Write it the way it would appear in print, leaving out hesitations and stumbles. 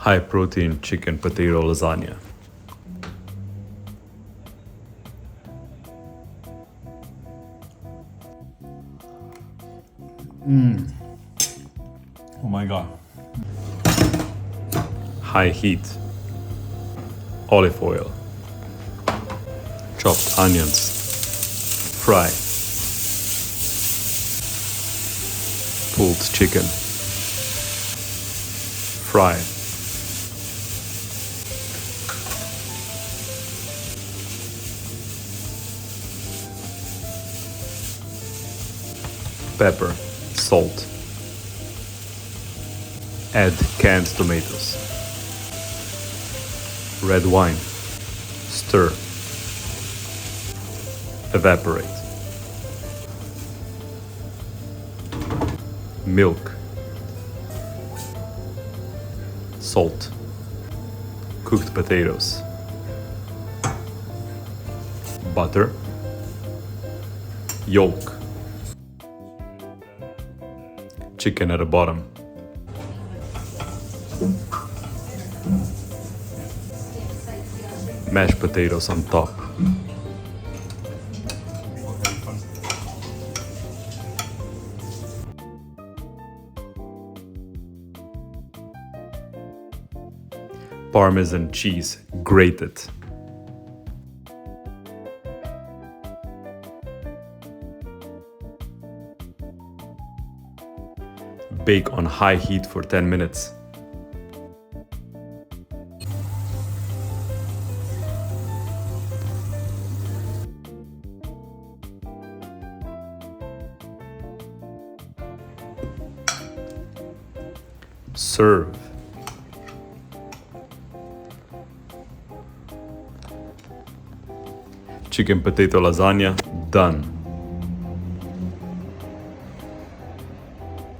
High protein chicken potato lasagna. Oh my god. High heat. Olive oil. Chopped onions. Fry. Pulled chicken. Fry. Pepper, salt. Add canned tomatoes. Red wine. Stir. Evaporate. Milk. Salt. Cooked potatoes. Butter. Yolk. Chicken at the bottom. Mashed potatoes on top. Parmesan cheese grated. Bake on high heat for 10 minutes. Serve. Chicken potato lasagna done.